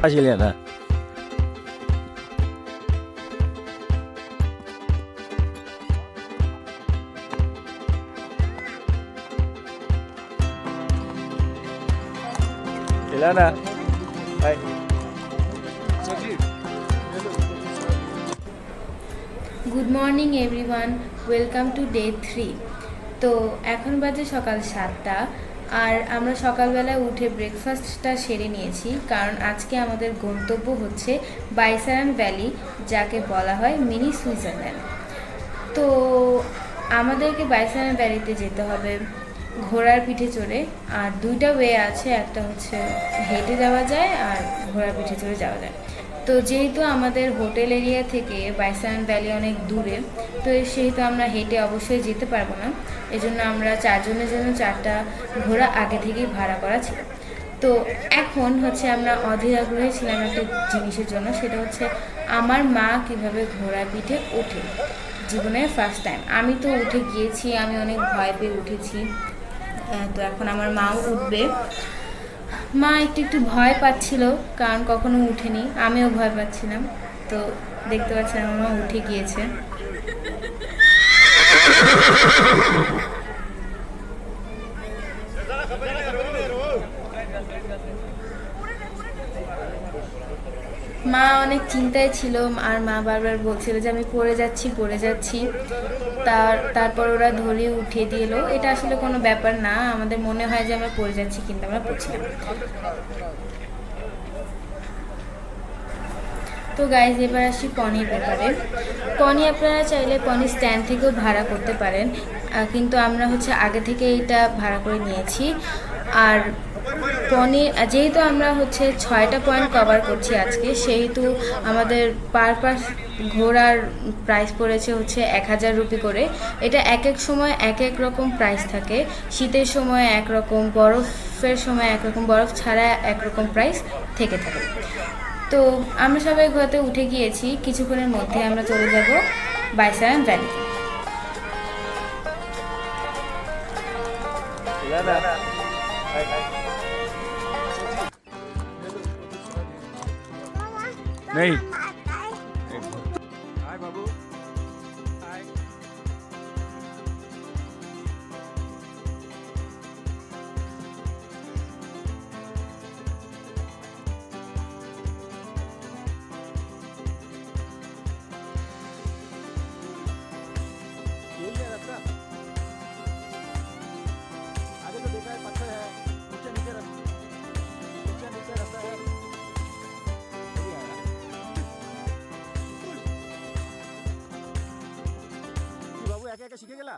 系列的。Ilana. Hi. Good morning everyone, welcome to day 3। তো এখন বাজে সকাল 7টা, আর আমরা সকালবেলায় উঠে ব্রেকফাস্টটা সেরে নিয়েছি, কারণ আজকে আমাদের গন্তব্য হচ্ছে বাইসারান ভ্যালি, যাকে বলা হয় মিনি সুইজারল্যান্ড। তো আমাদেরকে বাইসারান ভ্যালিতে যেতে হবে ঘোড়ার পিঠে চড়ে, আর দুইটা ওয়ে আছে, একটা হচ্ছে হেঁটে যাওয়া যায় আর ঘোড়ার পিঠে চড়ে যাওয়া যায়। তো যেহেতু আমাদের হোটেল এরিয়া থেকে বাইসারান ভ্যালি অনেক দূরে, তো সেহেতু আমরা হেঁটে অবশ্যই যেতে পারবো না। এজন্য আমরা 4 জনের জন্য 4টা ঘোড়া আগে থেকেই ভাড়া করা ছিল। তো এখন হচ্ছে আমরা অধীর আগ্রহী ছিলাম একটা জিনিসের জন্য, সেটা হচ্ছে আমার মা কিভাবে ঘোড়ার পিঠে ওঠে, জীবনের ফার্স্ট টাইম। আমি তো উঠে গিয়েছি, আমি অনেক ভয় পেয়ে উঠেছি। তো এখন আমার মাও উঠবে। মা একটু একটু ভয় পাচ্ছিল, কারণ কখনো উঠেনি, আমিও ভয় পাচ্ছিলাম। তো দেখতে পাচ্ছেন আমার মা উঠে গিয়েছে। মা অনেক চিন্তায় ছিল, আর মা বারবার বলছিল যে আমি পড়ে যাচ্ছি। তারপর ওরা ধরিয়ে উঠিয়ে দিল। এটা আসলে কোনো ব্যাপার না, আমাদের মনে হয় যে আমরা পড়ে যাচ্ছি, কিন্তু আমরা পড়ছি না। তো গাইজ, এবার আসি পনির ব্যাপারে। পনি আপনারা চাইলে পনি স্ট্যান্ড থেকেও ভাড়া করতে পারেন, কিন্তু আমরা হচ্ছে আগে থেকে এটা ভাড়া করে নিয়েছি। আর পনির যেহেতু আমরা হচ্ছে 6টা পয়েন্ট কভার করছি আজকে, সেহেতু আমাদের পার ঘোরার প্রাইস পড়েছে হচ্ছে 1000 রুপি করে। এটা এক এক সময় এক এক রকম প্রাইস থাকে। শীতের সময় একরকম, বরফের সময় একরকম, বরফ ছাড়া একরকম প্রাইস থেকে থাকে। তো আমরা সবাই ঘোরাতে উঠে গিয়েছি, কিছুক্ষণের মধ্যে আমরা চলে যাব বাইসারান ভ্যালিতে। नहीं। आगे तो देखा है पत्थर है, नीचे नीचे रास्ता है। বাবু একা একা শিখে গেলা?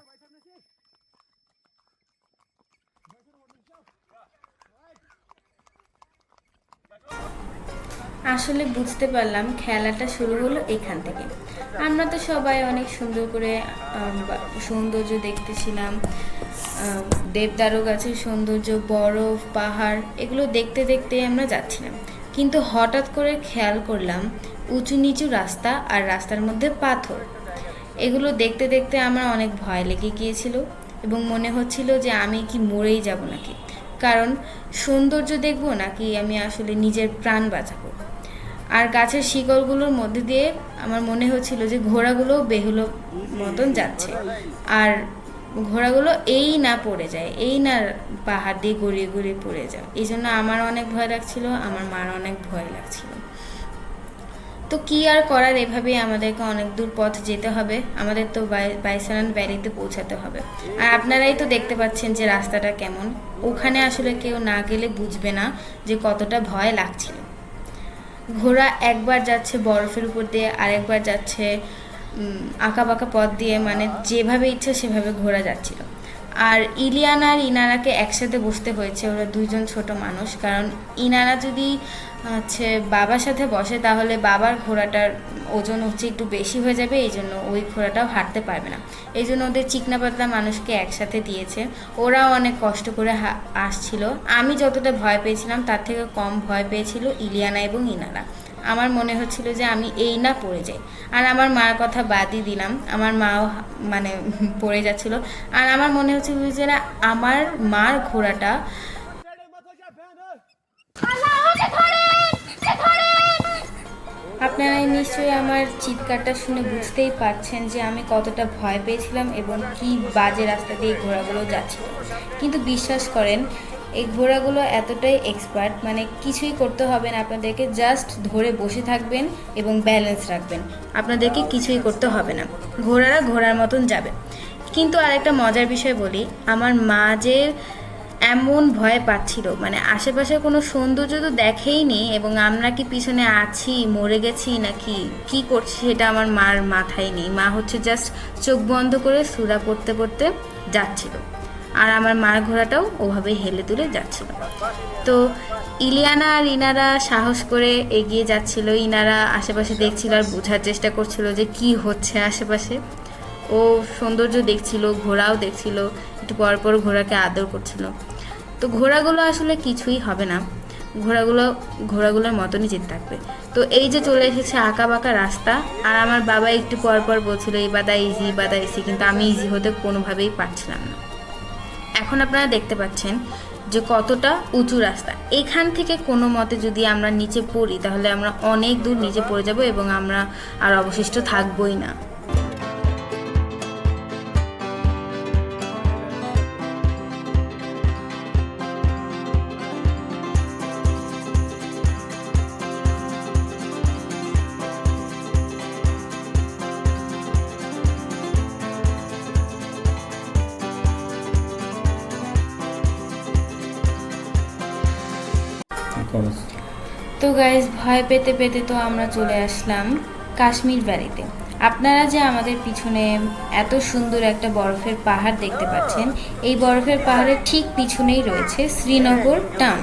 আসলে বুঝতে পারলাম খেলাটা শুরু হলো এখান থেকে। আমরা তো সবাই অনেক সুন্দর করে সৌন্দর্য দেখতেছিলাম, দেবদারু গাছের সৌন্দর্য, বরফ, পাহাড়, এগুলো দেখতে দেখতে আমরা যাচ্ছিলাম। কিন্তু হঠাৎ করে খেয়াল করলাম উঁচু নিচু রাস্তা, আর রাস্তার মধ্যে পাথর। এগুলো দেখতে দেখতে আমার অনেক ভয় লেগে গিয়েছিল, এবং মনে হচ্ছিল যে আমি কি মরেই যাব নাকি, কারণ সৌন্দর্য দেখব নাকি আমি আসলে নিজের প্রাণ বাঁচাবো। আর গাছের শিকড়গুলোর মধ্যে দিয়ে আমার মনে হচ্ছিল যে ঘোড়াগুলো বেহুলো মতন যাচ্ছে, আর ঘোড়াগুলো এই না পড়ে যায়, এই না পাহাড় দিয়ে গড়িয়ে গড়িয়ে পড়ে যায়। এই জন্য আমার অনেক ভয় লাগছিল, আমার মার অনেক ভয় লাগছিল। তো কি আর করার, এভাবেই আমাদেরকে অনেক দূর পথ যেতে হবে। আমাদের তো বাইসারান ভ্যালিতে পৌঁছাতে হবে। আর আপনারাই তো দেখতে পাচ্ছেন যে রাস্তাটা কেমন। ওখানে আসলে কেউ না গেলে বুঝবে না যে কতটা ভয় লাগছিল। ঘোড়া একবার যাচ্ছে বরফের উপর দিয়ে, আরেকবার যাচ্ছে আঁকা বাঁকা পথ দিয়ে, মানে যেভাবে ইচ্ছা সেভাবে ঘোড়া যাচ্ছিল। আর ইলিয়ানা আর ইনারাকে একসাথে বসতে হয়েছে, ওরা দুইজন ছোট মানুষ, কারণ ইনারা যদি হচ্ছে বাবার সাথে বসে তাহলে বাবার ঘোড়াটার ওজন হচ্ছে একটু বেশি হয়ে যাবে, এই জন্য ওই ঘোড়াটাও হাঁটতে পারবে না। এই জন্য ওদের চিকনা পাতলা মানুষকে একসাথে দিয়েছে। ওরাও অনেক কষ্ট করে আসছিল। আমি যতটা ভয় পেয়েছিলাম তার থেকে কম ভয় পেয়েছিল ইলিয়ানা এবং ইনারা। আমার মনে হচ্ছিল যে আমি এই না পড়ে যাই। আর আমার মার কথা বাদই দিলাম, আমার মাও মানে পড়ে যাচ্ছিল। আর আমার মনে হচ্ছিল যে আমার মার ঘোড়াটা আপনারা নিশ্চয়ই আমার চিৎকারটা শুনে বুঝতেই পারছেন যে আমি কতটা ভয় পেয়েছিলাম এবং কি বাজে রাস্তা দিয়ে ঘোড়াগুলো যাচ্ছিল। কিন্তু বিশ্বাস করেন, এই ঘোড়াগুলো এতটাই এক্সপার্ট, মানে কিছুই করতে হবে না আপনাদেরকে, জাস্ট ধরে বসে থাকবেন এবং ব্যালেন্স রাখবেন, আপনাদেরকে কিছুই করতে হবে না, ঘোড়ারা ঘোড়ার মতন যাবে। কিন্তু আরেকটা মজার বিষয় বলি, আমার মা যে এমন ভয় পাচ্ছিল, মানে আশেপাশে কোনো সৌন্দর্য তো দেখেইনি এবং আমরা কি পিছনে আছি, মরে গেছি নাকি কি করছি সেটা আমার মার মাথায় নেই। মা হচ্ছে জাস্ট চোখ বন্ধ করে সূরা পড়তে পড়তে যাচ্ছিল, আর আমার মার ঘোড়াটাও ওভাবে হেলে তুলে যাচ্ছিল। তো ইলিয়ানা আর ইনারা সাহস করে এগিয়ে যাচ্ছিল, ইনারা আশেপাশে দেখছিল আর বোঝার চেষ্টা করছিল যে কি হচ্ছে আশেপাশে। ও সৌন্দর্য দেখছিল, ঘোড়াও দেখছিল, একটু পর পর ঘোড়াকে আদর করছিল। তো ঘোড়াগুলো আসলে কিছুই হবে না, ঘোড়াগুলোর মতনই যেতে থাকবে। তো এই যে চলে এসেছে আঁকা বাঁকা রাস্তা, আর আমার বাবা একটু পর পর বলছিল এই বাদা ইজি, কিন্তু আমি ইজি হতে কোনোভাবেই পারছিলাম না। এখন আপনারা দেখতে পাচ্ছেন যে কতটা উঁচু রাস্তা। এখান থেকে কোনো মতে যদি আমরা নিচে পড়ি তাহলে আমরা অনেক দূর নিচে পড়ে যাব এবং আমরা আর অবশিষ্ট থাকবোই না। তো গাইজ, ভয় পেতে পেতে তো আমরা চলে আসলাম কাশ্মীর ভ্যালিতে। আপনারা যে আমাদের পিছনে এত সুন্দর একটা বরফের পাহাড় দেখতে পাচ্ছেন, এই বরফের পাহাড়ের ঠিক পিছনেই রয়েছে শ্রীনগর টাউন।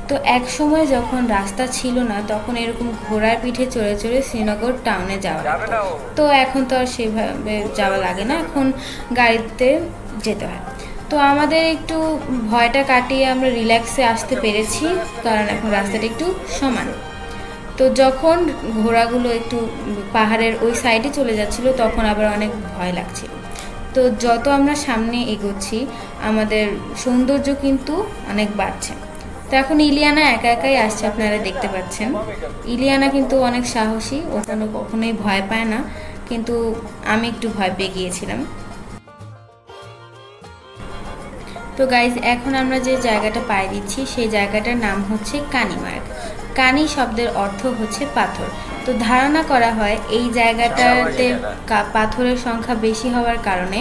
তো এক সময় যখন রাস্তা ছিল না তখন এরকম ঘোড়ার পিঠে চড়ে চড়ে শ্রীনগর টাউনে যাওয়া লাগতো। তো এখন তো আর সেভাবে যাওয়া লাগে না, এখন গাড়িতে যেতে হয়। তো আমাদের একটু ভয়টা কাটিয়ে আমরা রিল্যাক্সে আসতে পেরেছি, কারণ এখন রাস্তাটা একটু সমান। তো যখন ঘোড়াগুলো একটু পাহাড়ের ওই সাইডে চলে যাচ্ছিল তখন আবার অনেক ভয় লাগছিল। তো যত আমরা সামনে এগোচ্ছি আমাদের সৌন্দর্য কিন্তু অনেক বাড়ছে। তো এখন ইলিয়ানা একা একাই আসছে, আপনারা দেখতে পাচ্ছেন। ইলিয়ানা কিন্তু অনেক সাহসী, ও কখনোই ভয় পায় না, কিন্তু আমি একটু ভয় পেয়ে গিয়েছিলাম। তো গাইজ, এখন আমরা যে জায়গাটা পাড়ি দিচ্ছি সেই জায়গাটার নাম হচ্ছে কানিমার্গ। কানি শব্দের অর্থ হচ্ছে পাথর। তো ধারণা করা হয় এই জায়গাটাতে পাথরের সংখ্যা বেশি হওয়ার কারণে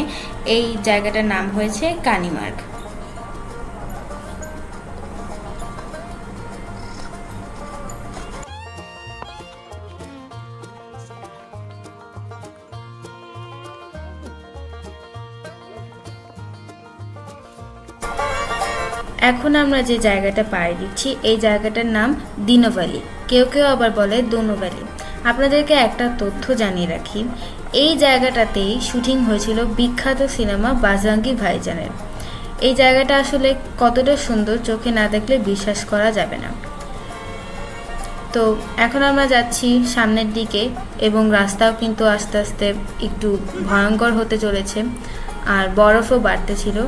এই জায়গাটার নাম হয়েছে কানিমার্গ। এখন আমরা যে জায়গাটা পাড়ি দিচ্ছি এই জায়গাটার নাম দিনো ভ্যালি, কেউ কেউ আবার বলে দোনো ভ্যালি। আপনাদেরকে একটা তথ্য জানিয়ে রাখি, এই জায়গাটাতেই শুটিং হয়েছিল বিখ্যাত সিনেমা বাজরাঙ্গি ভাইজানের। এই জায়গাটা আসলে কতটা সুন্দর চোখে না দেখলে বিশ্বাস করা যাবে না। তো এখন আমরা যাচ্ছি সামনের দিকে এবং রাস্তাও কিন্তু আস্তে আস্তে একটু ভয়ঙ্কর হতে চলেছে, আর বরফও বাড়তেছিল।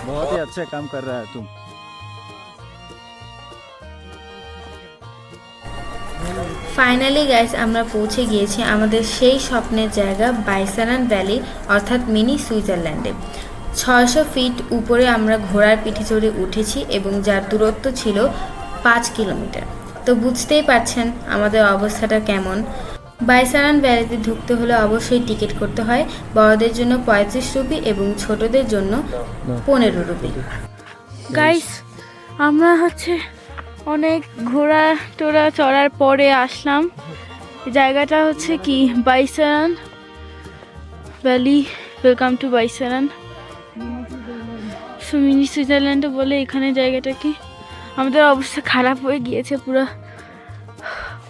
बहुत ही अच्छा काम कर रहा है तुम। ফাইনালি গাইস, আমরা পৌঁছে গিয়েছি আমাদের সেই স্বপ্নের জায়গা বাইসারান ভ্যালি, অর্থাৎ মিনি সুইজারল্যান্ডে। 600 ফিট উপরে আমরা ঘোড়ার পিঠে চড়ে উঠেছি এবং যার দূরত্ব ছিল 5 কিলোমিটার। তো বুঝতেই পারছেন আমাদের অবস্থাটা কেমন। বাইসারান ভ্যালিতে ঢুকতে হলে অবশ্যই টিকিট করতে হয়, বড়দের জন্য 35 রুপি এবং ছোটদের জন্য 15 রুপি। গাইস, আমরা অনেক ঘোড়া টোড়া চড়ার পরে আসলাম। জায়গাটা কি Baisaran valley. Welcome to Baisaran. Mini সুইজারল্যান্ডে বলে এখানে জায়গাটা কি। আমাদের অবস্থা খারাপ হয়ে গিয়েছে পুরো,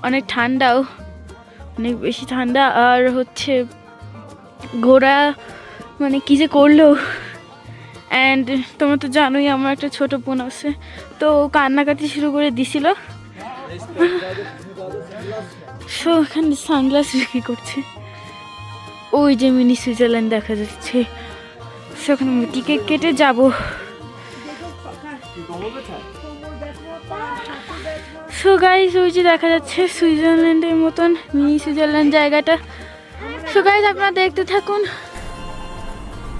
অনেক ঠান্ডাও, অনেক বেশি ঠান্ডা। আর ঘোড়া কি যে করলো। অ্যান্ড তোমরা তো জানোই আমার একটা ছোট বোন আছে, তো কান্নাকাটি শুরু করে দিছিল। সো এখানে সানগ্লাস বিক্রি করছে। ওই যে মিনি সুইজারল্যান্ড দেখা যাচ্ছে, সেখানে টিকিট কেটে যাব। সো গাইস ওই যে দেখা যাচ্ছে সুইজারল্যান্ডের মতন মিনি সুইজারল্যান্ড জায়গাটা। সো গাইস আপনারা দেখতে থাকুন।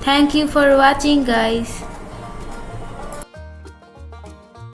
Thank you for watching guys.